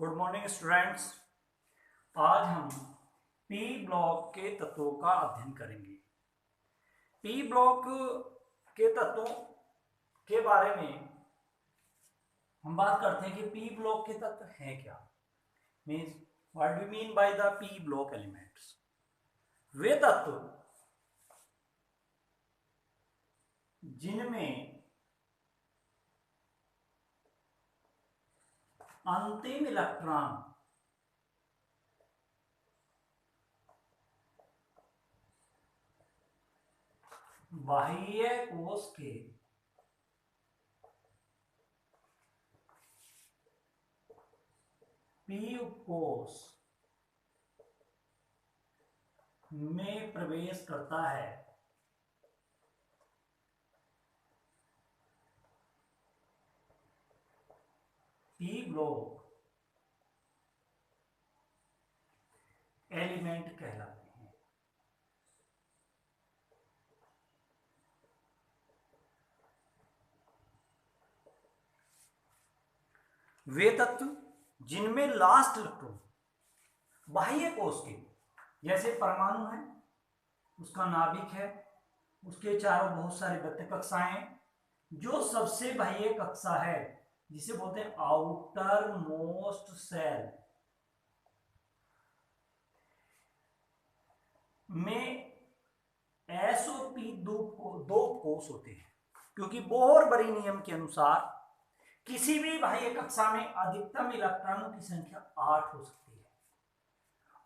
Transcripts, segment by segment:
Good morning students. आज हम P block के तत्वों का अध्ययन करेंगे। पी ब्लॉक के तत्वों के बारे में हम बात करते हैं कि पी ब्लॉक के तत्व हैं क्या। Means what do mean by the P block elements. वे तत्व जिनमें अंतिम इलेक्ट्रॉन बाह्य कोश के पी उपकोश में प्रवेश करता है पी ब्लॉक एलिमेंट कहलाते हैं। वे तत्व जिनमें लास्ट इलेक्ट्रॉन बाह्य कोश के, जैसे परमाणु है, उसका नाभिक है, उसके चारों बहुत सारी बद्ध कक्षाएं हैं, जो सबसे बाह्य कक्षा है जिसे बोलते हैं आउटर मोस्ट सेल में एस और पी दो कोश होते हैं, क्योंकि बोहर बरी नियम के अनुसार किसी भी बाह्य कक्षा में अधिकतम इलेक्ट्रॉनों की संख्या 8 हो सकती है।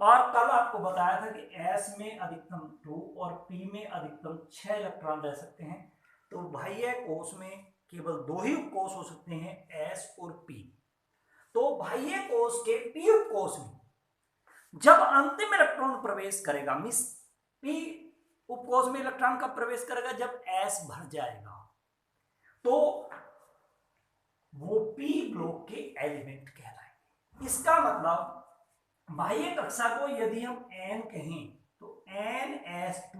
और कल आपको बताया था कि एस में अधिकतम 2 और पी में अधिकतम 6 इलेक्ट्रॉन रह सकते हैं। तो बाह्य कोश में केवल 2 ही उपकोश हो सकते हैं, एस और पी। तो बाह्य कोश के पी उपकोश में जब अंतिम इलेक्ट्रॉन प्रवेश करेगा, मींस पी उपकोश में इलेक्ट्रॉन कब प्रवेश करेगा? जब एस भर जाएगा, तो वो पी ब्लॉक के एलिमेंट कहलाएंगे। इसका मतलब बाह्य कक्षा को यदि हम n कहें तो NS2,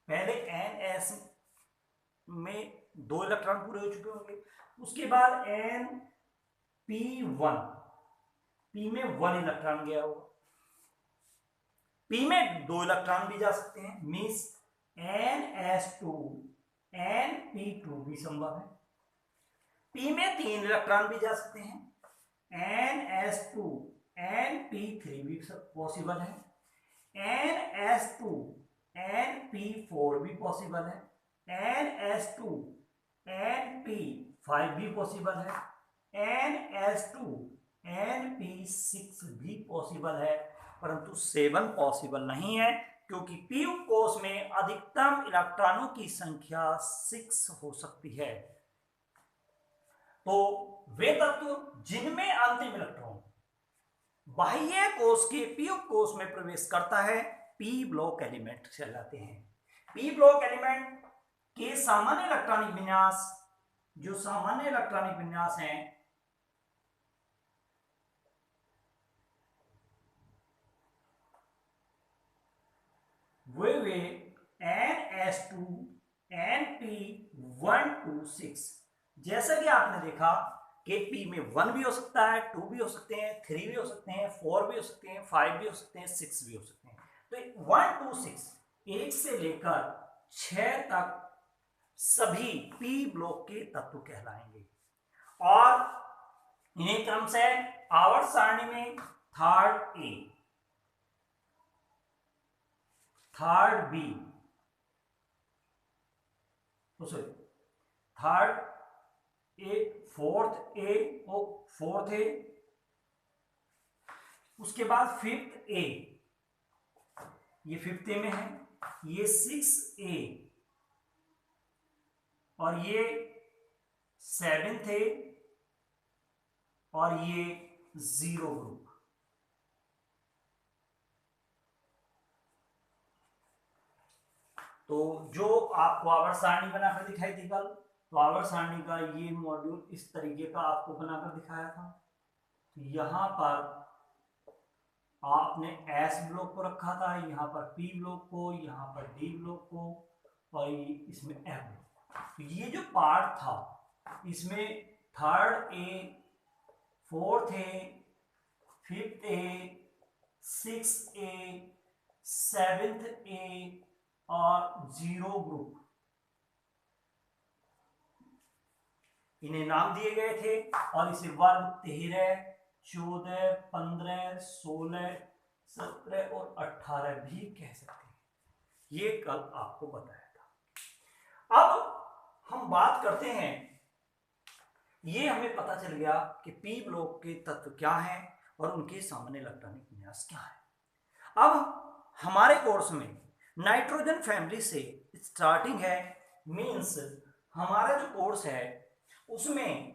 पहले NS में 2 इलेक्ट्रॉन पूरे हो चुके होंगे, उसके बाद NP1, P में 1 इलेक्ट्रॉन गया होगा, P में 2 इलेक्ट्रॉन भी जा सकते हैं, मींस NS2 NP2 भी संभव है। P में 3 इलेक्ट्रॉन भी जा सकते हैं, NS2 NP3 भी पॉसिबल है, NS2 NP4 भी पॉसिबल है, NS2 NP5 भी पॉसिबल है, NS2 NP6 भी पॉसिबल है, परंतु 7 पॉसिबल नहीं है, क्योंकि पी कोश में अधिकतम इलेक्ट्रॉनों की संख्या 6 हो सकती है। तो वे तत्व जिनमें अंतिम इलेक्ट्रॉन बाह्य कोश के पी कोश में प्रवेश करता है, पी ब्लॉक एलिमेंट कहलाते हैं। पी ब्लॉक एलिमेंट के सामान्य इलेक्ट्रॉनिक विन्यास, जो सामान्य इलेक्ट्रॉनिक विन्यास हैं, वे NS2 NP1 to 6। जैसा कि आपने देखा कि पी में 1 भी हो सकता है, 2 भी हो सकते हैं, 3 भी हो सकते हैं, 4 भी हो सकते हैं, 5 भी हो सकते हैं, 6 भी हो सकते हैं। तो 1 to 6, 1 से लेकर 6 तक सभी पी ब्लॉक के तत्व कहलाएंगे। और इन्हीं क्रम से आवर्त सारणी में third A, third B, third A, fourth A और फोर्थ ए, उसके बाद फिफ्थ ए, ये फिफ्थ ए में है, ये 6A और ये 7th ए और ये 0 ग्रुप। तो जो आपको आवर्त सारणी बनाकर दिखाई थी कल, तो आवर्त सारणी का ये मॉड्यूल इस तरीके का आपको बनाकर दिखाया था। यहां पर आपने एस ब्लॉक को रखा था, यहाँ पर पी ब्लॉक को, यहाँ पर डी ब्लॉक को, और इसमें एफ ब्लॉक। तो ये जो पार्ट था, इसमें third A, fourth A, 5th A, 6th A, 7th ए और 0 ग्रुप, इन्हें नाम दिए गए थे और इसे वर्ग 13, 14, 15, 16, 17 और 18 भी कह सकते हैं। ये कल आपको बताया था। अब हम बात करते हैं, ये हमें पता चल गया कि पी ब्लॉक के तत्व क्या हैं और उनके सामान्य इलेक्ट्रॉनिक विन्यास क्या है। अब हमारे कोर्स में नाइट्रोजन फैमिली से स्टार्टिंग है, मींस हमारा जो कोर्स है उसमें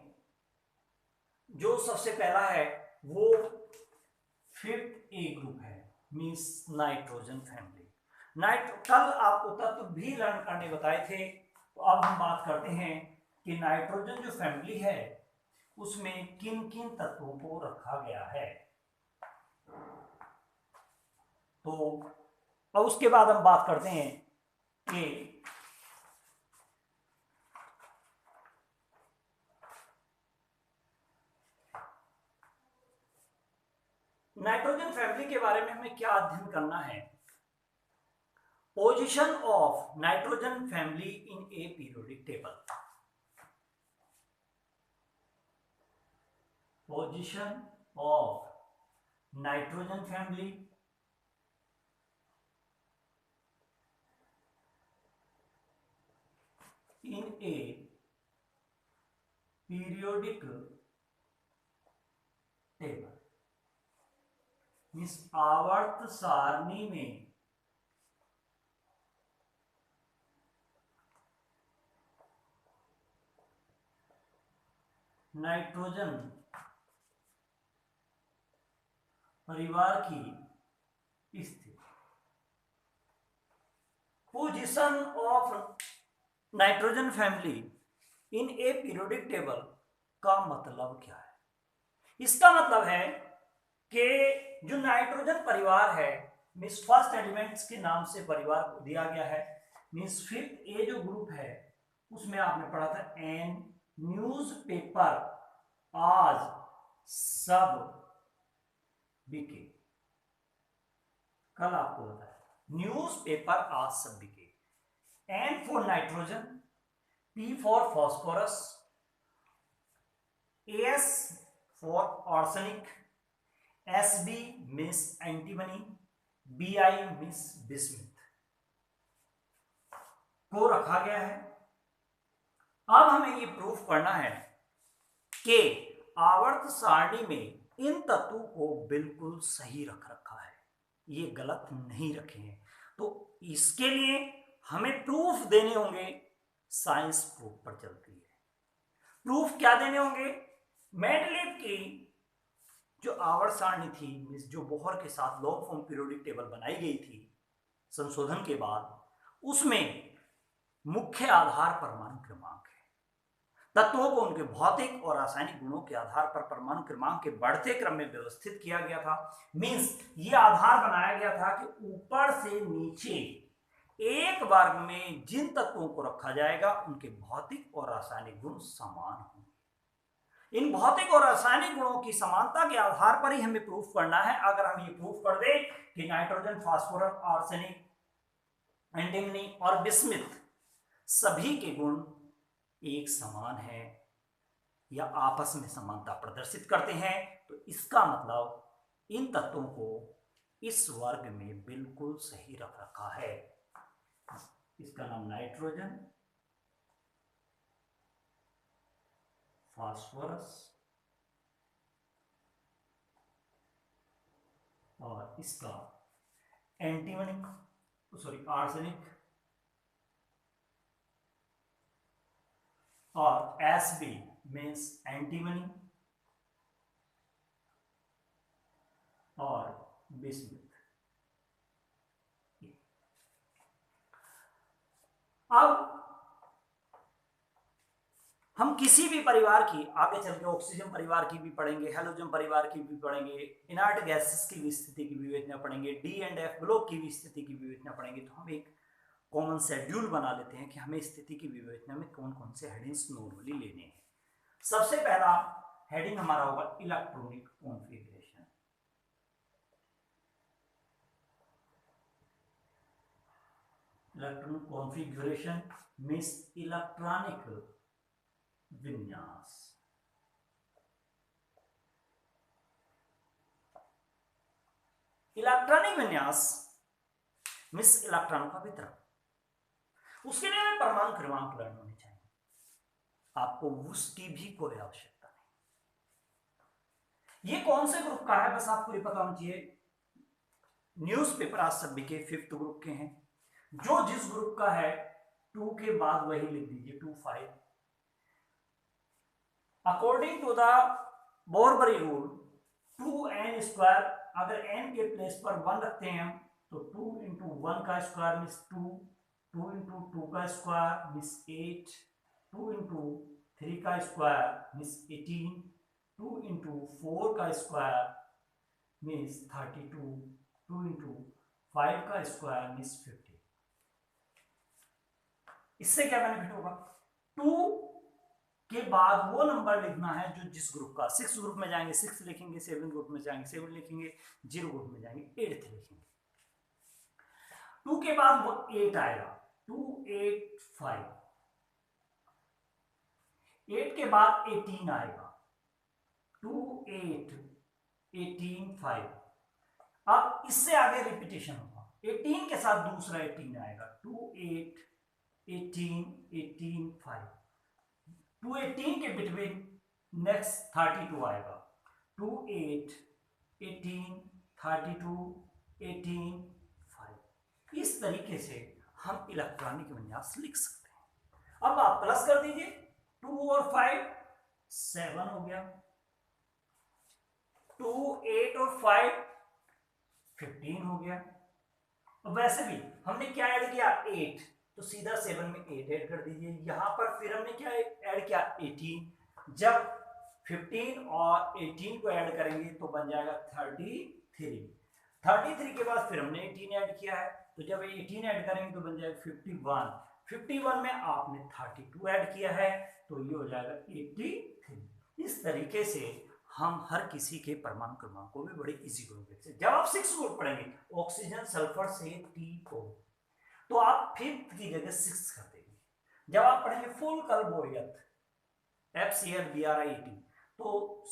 जो सबसे पहला है वो 5th ए ग्रुप है, मींस नाइट्रोजन फैमिली। कल आपको तत्व भी लर्न करने बताए थे, तो अब हम बात करते हैं कि नाइट्रोजन जो फैमिली है उसमें किन किन तत्वों को रखा गया है। तो अब उसके बाद हम बात करते हैं कि नाइट्रोजन फैमिली के बारे में हमें क्या अध्ययन करना है। Position of nitrogen family in A periodic table, position of nitrogen family in A periodic table, means आवर्त सारणी में नाइट्रोजन परिवार की स्थिति। Position of nitrogen family in A periodic table का मतलब क्या है? इसका मतलब है कि जो नाइट्रोजन परिवार है, मीन्स फर्स्ट एलिमेंट्स के नाम से परिवार को दिया गया है, मीन्स 5th ए जो ग्रुप है उसमें आपने पढ़ा था एन न्यूज़पेपर आज सब बिके, कल आपको बताया न्यूज़पेपर आज सब बिके। N for nitrogen, P for phosphorus, S for arsenic, SB means antimony, BI means bismuth को रखा गया है। अब हमें ये प्रूफ करना है कि आवर्त सारणी में इन तत्वों को बिल्कुल सही रख रखा है, ये गलत नहीं रखे हैं। तो इसके लिए हमें प्रूफ देने होंगे, साइंस प्रूफ पर चलती है। प्रूफ क्या देने होंगे? मेंडलीव की जो आवर्त सारणी थी, जो बोहर के साथ लॉन्ग फॉर्म पीरियोडिक टेबल बनाई गई थी संशोधन के बाद, उसमें मुख्य आधार परमाणु क्रमांक है। तत्वों को उनके भौतिक और रासायनिक गुणों के आधार पर परमाणु क्रमांक के बढ़ते क्रम में व्यवस्थित किया गया था। मींस ये आधार बनाया गया था कि ऊपर से नीचे एक वर्ग में जिन तत्वों को रखा जाएगा उनके भौतिक और रासायनिक गुण समान होंगे। इन भौतिक और रासायनिक गुणों की समानता के आधार पर ही हमें प्रूफ करना है। अगर हम ये प्रूफ कर दें कि नाइट्रोजन, फास्फोरस, आर्सेनिक, एंटीमनी और बिस्मिथ सभी के गुण एक समान है या आपस में समानता प्रदर्शित करते हैं, तो इसका मतलब इन तत्वों को इस वर्ग में बिल्कुल सही रख रखा है। इसका नाम नाइट्रोजन, फास्फोरस और इसका एंटीमनी आर्सेनिक और एसबी मीन्स एंटीमनी और बिस्मिथ। अब हम किसी भी परिवार की, आगे चल के ऑक्सीजन परिवार की भी पढ़ेंगे, हेलोजन परिवार की भी पढ़ेंगे, इनर्ट गैसेस की भी स्थिति की विवेचना पढ़ेंगे, डी एंड एफ ब्लॉक की भी स्थिति की विवेचना पढ़ेंगे। तो हम एक कॉमन शेड्यूल बना लेते हैं कि हमें स्थिति की विवेचना में कौन कौन से हेडिंग्स नॉर्मली लेने हैं। सबसे पहला हेडिंग हमारा होगा electronic configuration. Electron configuration means electronic विन्यास। इलेक्ट्रॉनिक विन्यास मीन्स इलेक्ट्रॉनों का वितरण। उसके लिए हमें परमाणु क्रमांक लर्न होने चाहिए, आपको उसकी भी कोई आवश्यकता नहीं। ये कौन से ग्रुप का है बस आपको ये पता होना चाहिए। न्यूज़पेपर आज सभी के 5th ग्रुप के हैं, जो जिस ग्रुप का है 2 के बाद वही लिख दीजिए 2 5। According to the Bohr Bury rule 2n², अगर n के प्लेस पर 1 रखते हैं हम तो 2 × 1 का स्क्वायर मीन्स 2, 2 × 2 का स्क्वायर मीन्स 8, 2 × 3 का स्क्वायर मीन्स 18, 2 × 4 का स्क्वायर मीन्स 32, 2 × 5 का स्क्वायर मीन्स 50। इससे क्या बेनिफिट होगा? 2 के बाद वो नंबर लिखना है जो जिस ग्रुप का। 6 ग्रुप में जाएंगे 6 लिखेंगे, 7 ग्रुप में जाएंगे 7 लिखेंगे, 0 ग्रुप में जाएंगे 8 लिखेंगे। 2 के बाद वो 8 आएगा, 2 8 5। 8 के बाद 18 आएगा, 2 8 18 5। अब इससे आगे रिपीटेशन होगा, 18 के साथ दूसरा 18 आएगा, 2 8 18 18 5। 2 18 के बिटवीन नेक्स्ट 32 आएगा, 2 8 18 32 18 5। इस तरीके से हम इलेक्ट्रॉनिक विन्यास लिख सकते हैं। अब आप प्लस कर दीजिए, 2 और 5 7 हो गया, 2 8 और 5 15 हो गया। वैसे भी हमने क्या ऐड किया 8, तो सीधा 7 में 8 ऐड कर दीजिए। यहां पर फिर हमने क्या ऐड किया 18। जब 15 और 18 को ऐड करेंगे तो बन जाएगा 33। 33 के बाद फिर हमने 18 ऐड किया है, तो जब 18 ऐड करेंगे तो बन जाएगा 51। 51 में आपने 32 ऐड किया है तो ये हो जाएगा 83। इस तरीके से हम हर किसी के परमाणु क्रमांक को भी बड़े इजी ग्रुप से। जब आप 6 ग्रुप पढ़ेंगे ऑक्सीजन सल्फर से T को, तो आप 5th की जगह 6 कर देंगे। जब आप पढ़ेंगे फुल कार्बोरियत FCl-BrIT, तो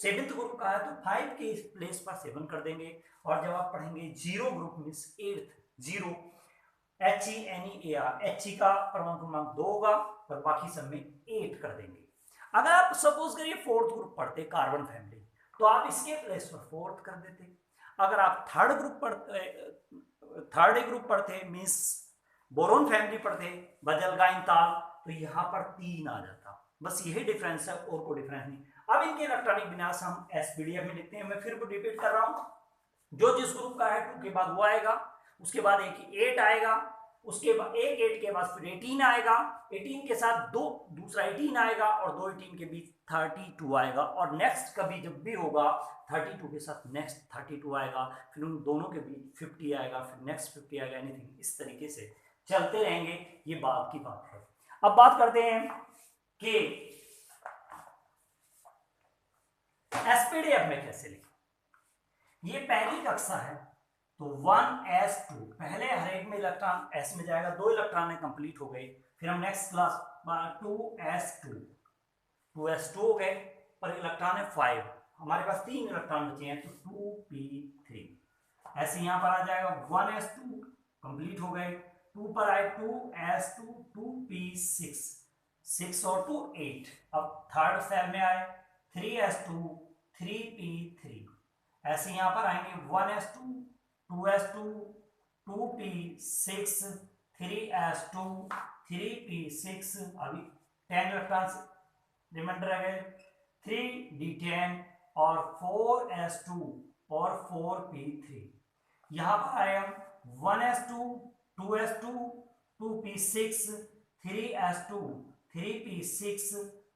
7th ग्रुप का है तो 5 के प्लेस पर 7 कर देंगे। और जब आप पढ़ेंगे 0 group means 8th 0 HENEAR, He का परमाणु क्रमांक 2 होगा और बाकी सब में 8 कर देंगे। अगर आप सपोज करिए 4th ग्रुप पढ़ते कार्बन फैमिली, तो आप इसके प्लेस पर 4th कर देते। अगर आप 3rd ग्रुप पढ़ते मीन्स बोरोन फैमिली पढ़ते बजलगाइनथाल, तो यहाँ पर 3 आ जाता। बस यही डिफरेंस है और कोई डिफरेंस नहीं। अब इनके इलेक्ट्रॉनिक विन्यास हम SPDF में लिखते हैं। मैं फिर रिपीट कर रहा हूँ, जो जिस ग्रुप का है 2 के बाद वो आएगा, उसके बाद एक 8 आएगा, उसके बाद एक 8 के बाद फिर 18 आएगा, 18 के साथ दूसरा 18 आएगा और 2 18 के बीच 32 आएगा। और नेक्स्ट कभी जब भी होगा 32 के साथ नेक्स्ट 32 आएगा, फिर उन दोनों के बीच 50 आएगा, फिर नेक्स्ट 50 आएगा, एनीथिंग। इस तरीके से चलते रहेंगे, ये बात की बात है। अब बात करते हैं कि SPDF में कैसे लिखें। ये पहली कक्षा है तो 1s2 पहले हर एक में इलेक्ट्रॉन s में जाएगा, 2 इलेक्ट्रॉन कंप्लीट हो गए। फिर हम नेक्स्ट क्लास 2s2 हो गए, पर इलेक्ट्रॉन है 5, हमारे पास 3 इलेक्ट्रॉन बचे हैं तो 2p3। ऐसे यहां पर आ जाएगा 1s2 कंप्लीट हो गए, 2 पर आए 2s2 2p6, 6 और 2 8। अब 3rd सेल में आए 3s2 3p3। ऐसे यहां पर आएंगे 1s2 2s2 2p6 3s2 3p6। अभी 10 इलेक्ट्रॉन्स रिमाइंडर रह गए, 3d10 और 4s2 और 4p3। यहां पर आए हम 1s2 2s2 2p6 3s2 3p6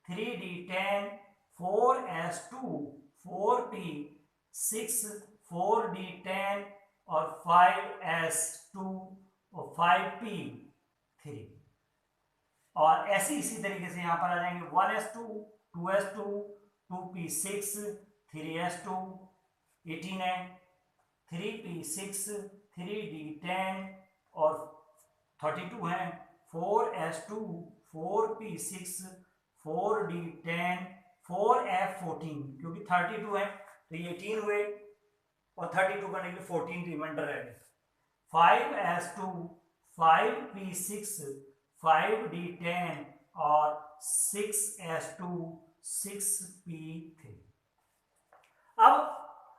3d10 4s2 4p6 4d10 और 5s2 और 5p3। और ऐसे इसी तरीके से यहां पर आ जाएंगे 1s2 2s2 2p6 3s2 18 है, 3p6 3d10 और 32 है, 4s2 4p6 4d10 4f14, क्योंकि 32 है तो ये 18 हुए और 32 करने के लिए 14 रिमाइंडर रह गए। 5s2 5p6 5d10 और 6s2 6p3। अब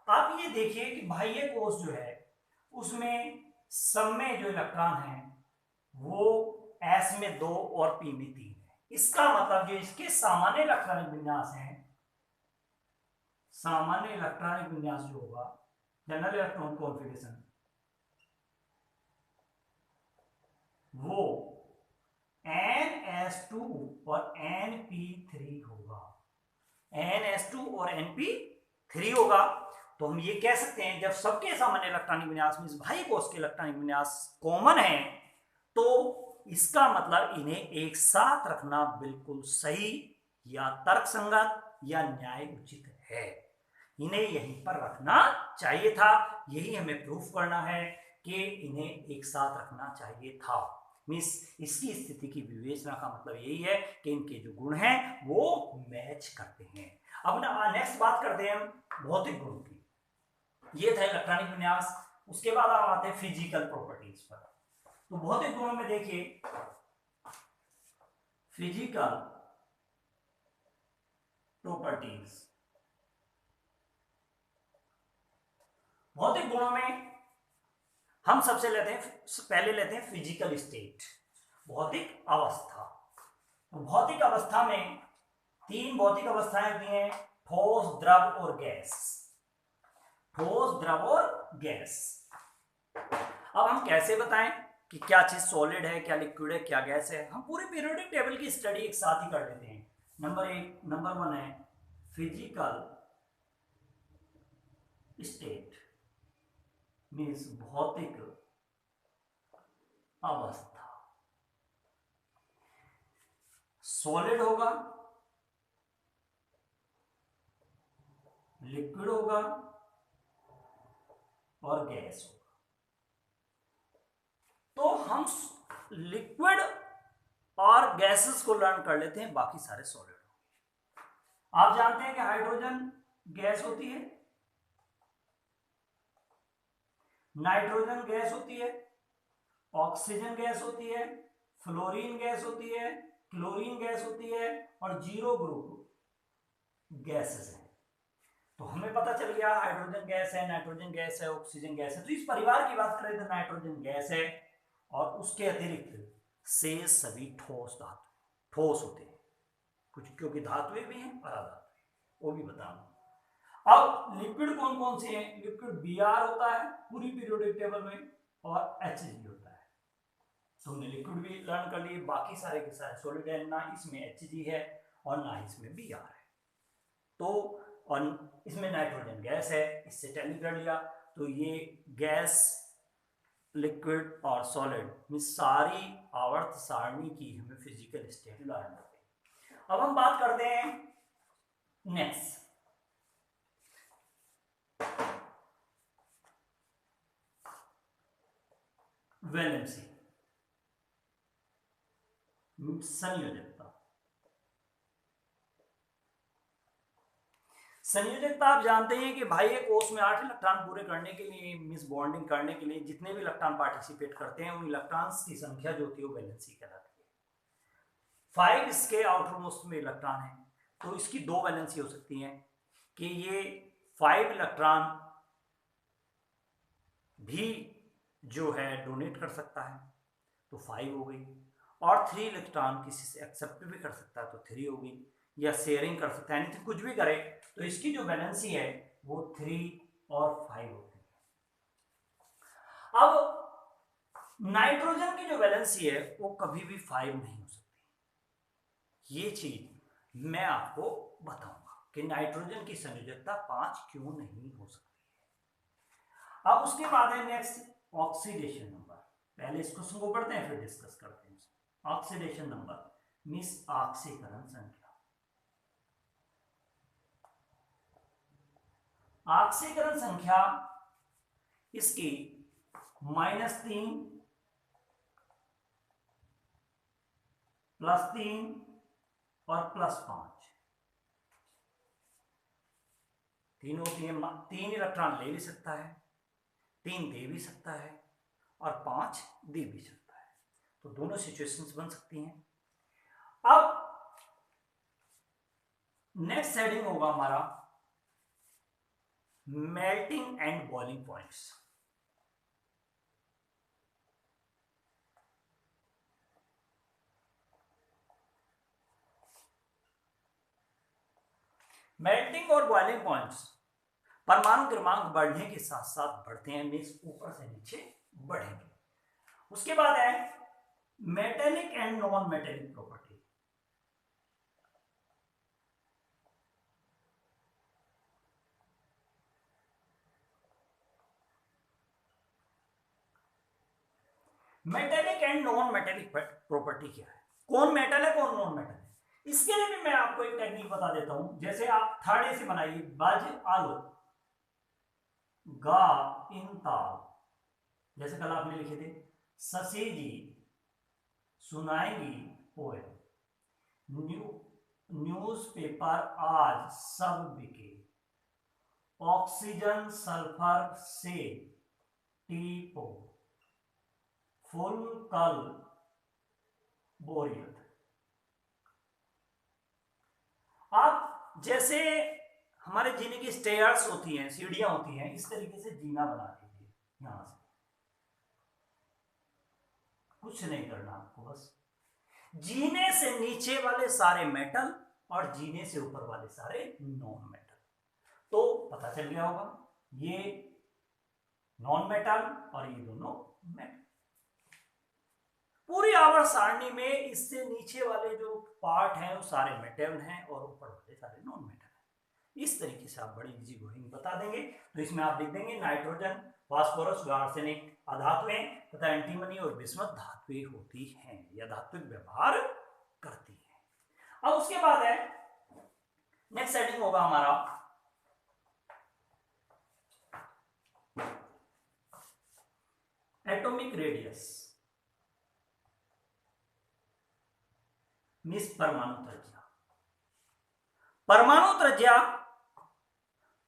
आप ये देखिए कि बाह्य कोश जो है उसमें सब में जो इलेक्ट्रॉन है वो s में 2 और p में 3 है। इसका मतलब जो इसके सामान्य इलेक्ट्रॉनिक विन्यास है, सामान्य इलेक्ट्रॉनिक विन्यास जो होगा जनरल इलेक्ट्रॉन कॉन्फ़िगरेशन, वो NS2 और NP3 होगा। NS2 और NP3 होगा। तो हम ये कह सकते हैं जब सबके सामान्य इलेक्ट्रॉनिक विन्यास में बाह्य कोश के इलेक्ट्रॉनिक विन्यास कॉमन है तो इसका मतलब इन्हें एक साथ रखना बिल्कुल सही या तर्कसंगत या न्याय उचित है। इन्हें यहीं पर रखना चाहिए था। यही हमें प्रूफ करना है कि इन्हें एक साथ रखना चाहिए था। मीन्स इसकी स्थिति की विवेचना का मतलब यही है कि इनके जो गुण हैं वो मैच करते हैं। अब ना नेक्स्ट बात करते हैं हम भौतिक गुणों की। ये था इलेक्ट्रॉनिक विन्यास। उसके बाद हम आते हैं फिजिकल प्रॉपर्टीज पर। तो भौतिक गुणों में देखिए फिजिकल प्रॉपर्टीज। भौतिक गुणों में हम सबसे पहले लेते हैं फिजिकल स्टेट, भौतिक अवस्था। तो भौतिक अवस्था में 3 भौतिक अवस्थाएं होती हैं, ठोस, द्रव और गैस। ठोस, द्रव और गैस। अब हम कैसे बताएं कि क्या चीज सॉलिड है, क्या लिक्विड है, क्या गैस है? हम पूरे पीरियोडिक टेबल की स्टडी एक साथ ही कर लेते हैं। नंबर 1 है फिजिकल स्टेट, मीन्स भौतिक अवस्था। सॉलिड होगा, लिक्विड होगा और गैस होगा। तो हम लिक्विड और गैसेस को लर्न कर लेते हैं, बाकी सारे सॉलिड होंगे। आप जानते हैं कि हाइड्रोजन गैस होती है, नाइट्रोजन गैस होती है, ऑक्सीजन गैस होती है, फ्लोरीन गैस होती है, क्लोरीन गैस होती है और 0 ग्रुप गैसेस हैं। तो हमें पता चल गया हाइड्रोजन गैस है, नाइट्रोजन गैस है, ऑक्सीजन गैस है। तो इस परिवार की बात करें तो नाइट्रोजन गैस है और उसके अतिरिक्त से सभी ठोस होते हैं कुछ, क्योंकि धातुएं भी हैं और अधातुएं, वो भी बताऊंगा। अब लिक्विड कौन कौन से हैं? लिक्विड Br होता है पूरी पीरियोडिक टेबल में और Hg होता है। तो हमने लिक्विड भी लर्न कर लिए, बाकी सारे के सारे सॉलिड है, ना इसमें Hg है और ना इसमें Br है। तो और इसमें नाइट्रोजन गैस है, इससे टैली कर लिया। तो ये गैस, लिक्विड और सॉलिड में सारी आवर्त सारणी की हमें फिजिकल स्टेट लर्न करते हैं। अब हम बात करते हैं नेक्स्ट वैलेंसी, संयोजकता। संयोजकता आप जानते हैं कि बाह्य कोश में 8 इलेक्ट्रॉन पूरे करने के लिए, मिस बॉन्डिंग करने के लिए जितने भी इलेक्ट्रॉन पार्टिसिपेट करते हैं उन इलेक्ट्रॉन्स की संख्या जो होती है वो वैलेंसी कहलाती है। 5 इसके आउटर मोस्ट में इलेक्ट्रॉन है, तो इसकी 2 वैलेंसी हो सकती हैं कि ये 5 इलेक्ट्रॉन भी जो है डोनेट कर सकता है, तो 5 हो गई, और 3 इलेक्ट्रॉन किसी से एक्सेप्ट भी कर सकता है तो 3 हो गई, या शेयरिंग कर सकता है, यानी कुछ भी करे तो इसकी जो वैलेंसी है वो 3 और 5 होती है। अब नाइट्रोजन की जो वैलेंसी है वो कभी भी 5 नहीं हो सकती। ये चीज मैं आपको बताऊंगा कि नाइट्रोजन की संयोजकता 5 क्यों नहीं हो सकती है। अब उसके बाद है नेक्स्ट ऑक्सीडेशन नंबर। पहले इस क्वेश्चन को पढ़ते हैं फिर डिस्कस करते हैं। ऑक्सीडेशन नंबर मींस ऑक्सीकरण संख्या। ऑक्सीकरण संख्या इसकी -3, +3 और +5, तीनों तीन इलेक्ट्रॉन ले भी सकता है, 3 दे भी सकता है और 5 दे भी सकता है। तो दोनों सिचुएशंस बन सकती हैं। अब नेक्स्ट हेडिंग होगा हमारा melting and boiling points. Melting और बॉइलिंग पॉइंट्स परमाणु क्रमांक बढ़ने के साथ साथ बढ़ते हैं, मीन्स ऊपर से नीचे बढ़ेंगे। उसके बाद है metallic and non metallic property. Metallic and non metallic property क्या है, कौन मेटल है कौन नॉन मेटल है, इसके लिए भी मैं आपको एक टेक्निक बता देता हूं। जैसे आप थर्ड ए से बनाइए, बज अल गा इन ताल, जैसे कल आपने लिखे थे ससी जी सुनाएंगी पोएम, न्यूज़पेपर आज सब बिके, ऑक्सीजन सल्फर से टीपो, फुल कल बोरियत। आप जैसे हमारे जीने की स्टेयर्स होती हैं, सीढ़ियां होती हैं, इस तरीके से जीना बना लीजिए। यहां से कुछ नहीं करना आपको, बस जीने से नीचे वाले सारे मेटल और जीने से ऊपर वाले सारे नॉन मेटल। तो पता चल गया होगा ये नॉन मेटल और ये दोनों मेटल। पूरी आवर्त सारणी में इससे नीचे वाले जो पार्ट हैं वो सारे मेटल हैं और ऊपर वाले सारे नॉन मेटल हैं। इस तरीके से आप बड़ी इजी गोइंग बता देंगे। तो इसमें आप लिख देंगे नाइट्रोजन, फास्फोरस व आर्सेनिक अधातुएं तथा एंटीमनी और बिस्मथ धातुएं होती हैं या धात्विक व्यवहार करती हैं। अब उसके बाद है नेक्स्ट हेडिंग होगा हमारा एटॉमिक रेडियस, मीन्स परमाणु त्रिज्या। परमाणु त्रिज्या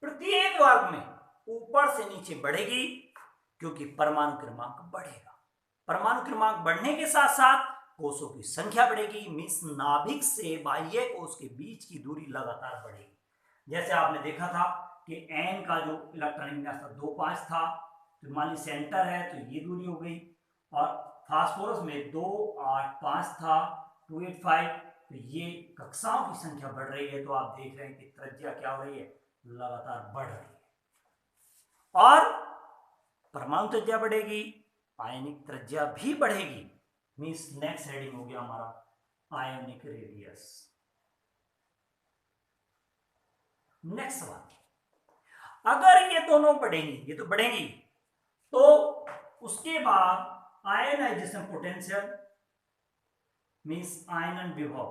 प्रत्येक वर्ग में ऊपर से नीचे बढ़ेगी क्योंकि परमाणु क्रमांक बढ़ेगा। परमाणु क्रमांक बढ़ने के साथ साथ कोषों की संख्या बढ़ेगी, मीन्स नाभिक से बाह्य कोष के बीच की दूरी लगातार बढ़ेगी। जैसे आपने देखा था कि एन का जो इलेक्ट्रॉनिक विन्यास था 2,5 था, तो मान ली सेंटर है तो ये दूरी हो गई, और फास्फोरस में 2,8,5 था 2,8,5, तो ये कक्षाओं की संख्या बढ़ रही है। तो आप देख रहे हैं कि त्रिज्या क्या हो रही है, लगातार बढ़ रही है। और परमाणु त्रिज्या बढ़ेगी, आयनिक त्रिज्या भी बढ़ेगी। मीन्स नेक्स्ट हेडिंग हो गया हमारा आयनिक रेडियस। नेक्स्ट सवाल, अगर ये दोनों बढ़ेंगी, ये तो बढ़ेंगी, तो उसके बाद आयनाइजेशन पोटेंशियल मीन्स आयनन विभव,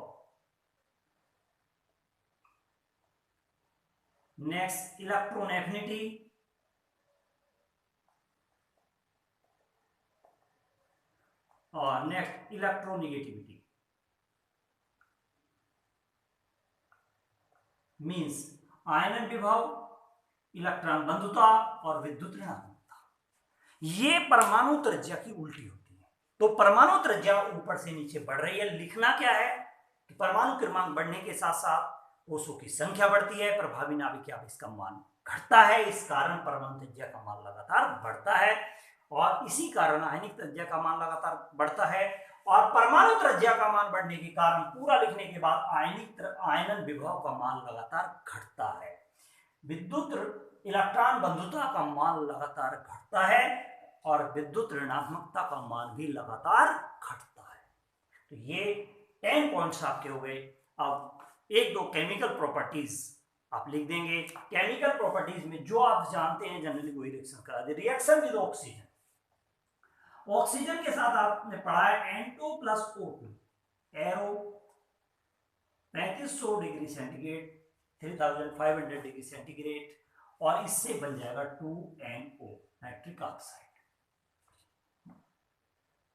नेक्स्ट इलेक्ट्रॉन एफिनिटी, और नेक्स्ट इलेक्ट्रोनिगेटिविटी मीन्स आयनन विभव, इलेक्ट्रॉन बंधुता और विद्युत ऋणात्मकता। ये परमाणु त्रिज्या की उल्टी होती है। तो परमाणु त्रिज्या ऊपर से नीचे बढ़ रही है। लिखना क्या है कि परमाणु क्रमांक बढ़ने के साथ साथ कोषों की संख्या बढ़ती है, प्रभावी नाभिकीय आवेश का मान घटता है, इस कारण परमाणु त्रिज्या का मान लगातार बढ़ता है, और इसी कारण आयनिक त्रिज्या का मान लगातार बढ़ता है। और परमाणु त्रिज्या का मान बढ़ने के कारण पूरा लिखने के बाद आयनन विभव का मान लगातार घटता है, विद्युत इलेक्ट्रॉन बंधुता का मान लगातार घटता है, और विद्युत ऋणात्मकता का मान भी लगातार घटता है। तो ये 10 पॉइंट्स आपके हो गए। अब एक दो केमिकल प्रॉपर्टीज आप लिख देंगे। केमिकल प्रॉपर्टीज में जो आप जानते हैं जनरली वही रिएक्शन करा दे। रिएक्शन विद ऑक्सीजन, ऑक्सीजन के साथ आपने पढ़ा है N2+O2, arrow 3500 degree centigrade 3500 degree centigrade, और इससे बन जाएगा 2NO नाइट्रिक ऑक्साइड।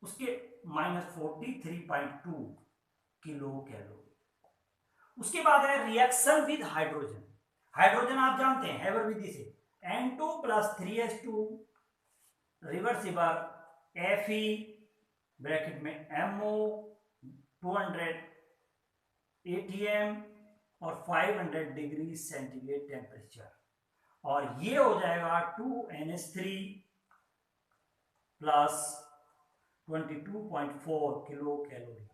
उसके -43.2 किलो कैलोरी। उसके बाद है रिएक्शन विद हाइड्रोजन। हाइड्रोजन आप जानते हैं हैबर विधि से, N2 + 3H2 reversible Fe bracket में MO 200 ATM और 500 डिग्री सेंटीग्रेड टेम्परेचर, और ये हो जाएगा 2NH3 प्लस 22.4 किलो कैलोरी।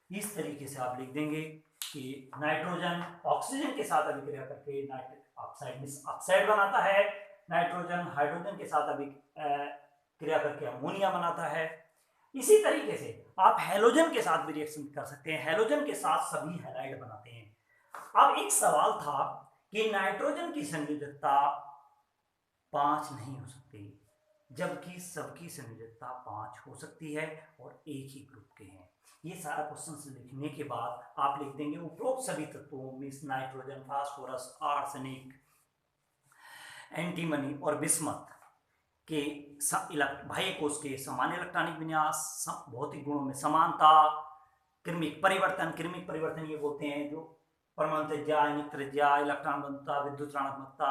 इस तरीके से आप लिख देंगे कि नाइट्रोजन ऑक्सीजन के साथ अभिक्रिया करके नाइट्रिक ऑक्साइड में ऑक्साइड बनाता है, नाइट्रोजन हाइड्रोजन के साथ अभिक्रिया करके अमोनिया बनाता है। इसी तरीके से आप हैलोजन के साथ भी रिएक्शन कर सकते हैं, हैलोजन के साथ सभी हैलाइड बनाते हैं। अब एक सवाल था कि नाइट्रोजन की संयोजकता 5 नहीं हो सकती, जबकि सबकी संयोजकता 5 हो सकती है और एक ही ग्रुप के हैं। ये सारा क्वेश्चन लिखने के बाद आप लिख देंगे उपरोक्त सभी तत्वों means nitrogen, phosphorus, arsenic, antimony और बिस्मथ के बाह्य कोश के समान इलेक्ट्रॉनिक विन्यास, भौतिक गुणों में समानता, क्रमिक परिवर्तन ये बोलते हैं जो परमाणु त्रिज्या, आयनिक त्रिज्या, इलेक्ट्रॉन घनत्व, विद्युत ऋणात्मकता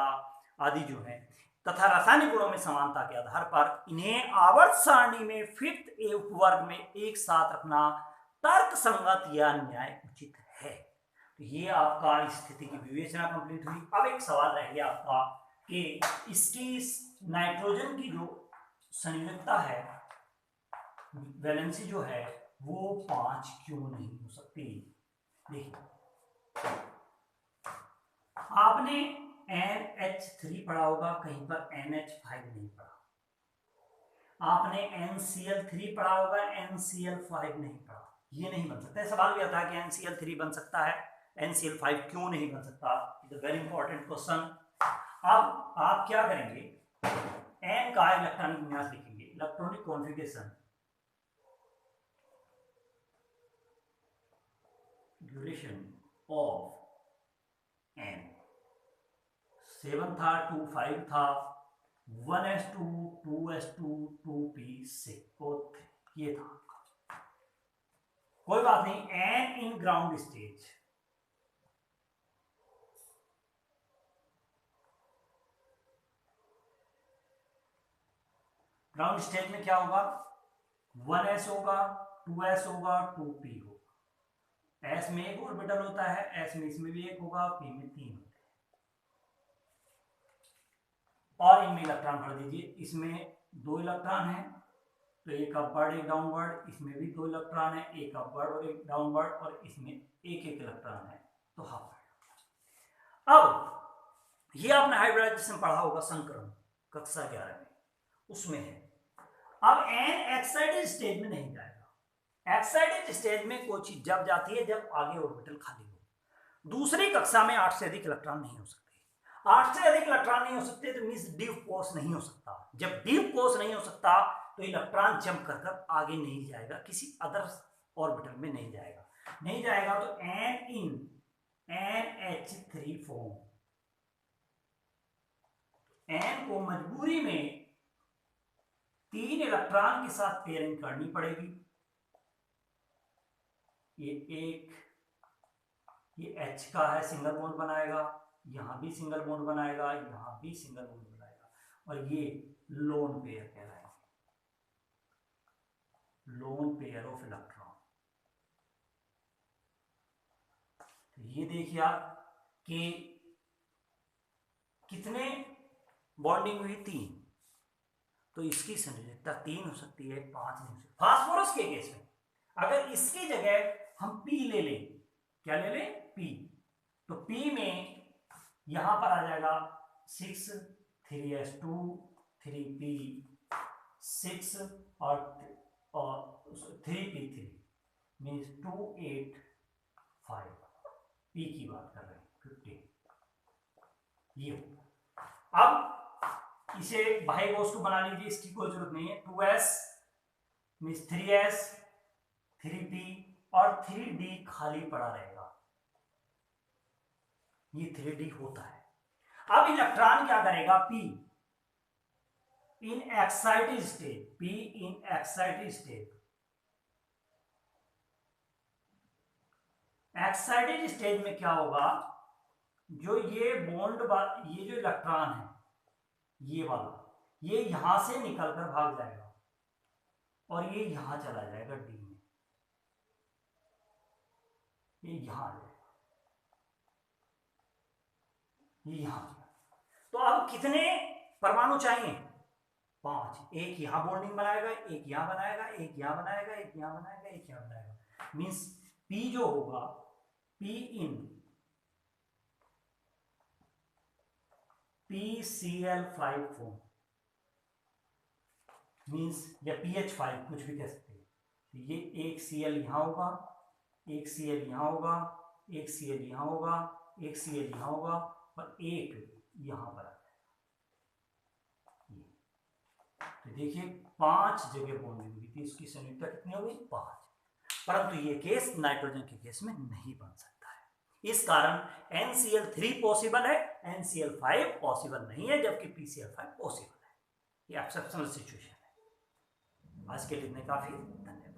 आदि जो है, तथा रासायनिक गुणों में समानता के आधार पर इन्हें आवर्त सारणी में फिफ्थ ए उपवर्ग में एक साथ रखना तर्क संगत या न्याय उचित है। तो ये आपका स्थिति की विवेचना कंप्लीट हुई। अब एक सवाल रह गया आपका कि इसकी नाइट्रोजन की जो संयोजकता है, वैलेंसी जो है वो 5 क्यों नहीं हो सकती। देखिए आपने NH3 पढ़ा होगा, कहीं पर NH5 नहीं पढ़ा। आपने NCl3 पढ़ा होगा, NCl5 नहीं पढ़ा। ये नहीं बन सकता है। सवाल भी आता है कि NCl3 बन सकता है, NCl5 क्यों नहीं बन सकता। It's a very important question. अब आप क्या करेंगे, N का इलेक्ट्रॉनिक विन्यास लिखेंगे, इलेक्ट्रॉनिक कॉन्फ़िगरेशन ऑफ N 7 था, 2 5 था, 1s2 2s2 2p6 ये था। कोई बात नहीं, N in ground stage, ground stage में क्या होगा, 1s होगा, 2s होगा, 2p होगा। s में एक ऑर्बिटल होता है, s में इसमें भी एक होगा, p में 3 होते हैं, और इनमें इलेक्ट्रॉन भर दीजिए। इसमें 2 इलेक्ट्रॉन है तो एक अपवर्ड एक डाउनवर्ड, इसमें भी 2 इलेक्ट्रॉन है, एक अपवर्ड और एक डाउनवर्ड, और इसमें एक इलेक्ट्रॉन है, तो हाफ। अब ये आपने हाइब्रिडाइजेशन पढ़ा होगा संकरण कक्षा 11 में, उसमें है। अब N एक्साइटेड स्टेज में नहीं जाएगा। एक्साइटेड स्टेज में कोई चीज जब जाती है जब आगे ऑर्बिटल खाली हो। दूसरी कक्षा में 8 से अधिक इलेक्ट्रॉन नहीं हो सकते। 8 से अधिक इलेक्ट्रॉन नहीं हो सकते तो मींस डीप कोर्स नहीं हो सकता। जब डीप कोर्स नहीं हो सकता तो इलेक्ट्रॉन जंप कर आगे नहीं जाएगा, किसी अदर ऑर्बिटल में नहीं जाएगा। तो N इन NH3 फॉर्म, N को मजबूरी में 3 इलेक्ट्रॉन के साथ पेयरिंग करनी पड़ेगी। ये H का है, सिंगल बॉन्ड बनाएगा, यहां भी सिंगल बॉन्ड बनाएगा, यहां भी सिंगल बॉन्ड बनाएगा, और ये लोन पेयर कहलाएंगे, लोन पेयर ऑफ इलेक्ट्रॉन। तो ये देखिए आप कि कितने बॉन्डिंग हुई, 3, तो इसकी संयोजकता 3 हो सकती है, 5 नहीं हो सकती। फास्फोरस के केस में अगर इसकी जगह हम P ले लें, क्या ले लें, P, तो P में यहां पर आ जाएगा 6 3s2 3p6 और 3p3 मीन्स 2 8 5, P की बात कर रहे हैं 15। ये अब इसे बाह्य कोश को बना लीजिए, इसकी कोई जरूरत नहीं है। 2s मीन्स 3s 3p और 3d खाली पड़ा रहेगा, ये 3d होता है। अब इलेक्ट्रॉन क्या करेगा, p in excited state, p in excited state excited stage में क्या होगा, जो ये बॉन्ड ये जो इलेक्ट्रॉन है ये वाला, ये यहां से निकलकर भाग जाएगा और ये यहां चला जाएगा डी में, ये यहां आ जाएगा, ये यहां आ जाएगा। तो अब कितने परमाणु चाहिए? 5। एक यहां बॉन्डिंग बनाएगा, एक यहां बनाएगा, एक यहां बनाएगा, एक यहां बनाएगा, एक यहां बनाएगा। मींस P जो होगा, P इन PCl5 फॉर्म, मींस या PH5 कुछ भी कह सकते हैं। ये एक Cl यहां होगा, एक Cl यहां होगा, एक Cl यहां होगा, एक Cl यहां होगा और एक यहां पर आ जाएगा। तो देखिए 5 जगह बॉन्डिंग हुई थी, इसकी संयुक्ता कितनी हो गई? 5। परंतु ये केस नाइट्रोजन के केस में नहीं बन सकता है। इस कारण NCl3 पॉसिबल है, NCl5 पॉसिबल नहीं है, जबकि PCl5 पॉसिबल है। ये एक्सेप्शनल सिचुएशन है। आज के लिए इतने काफी। धन्यवाद।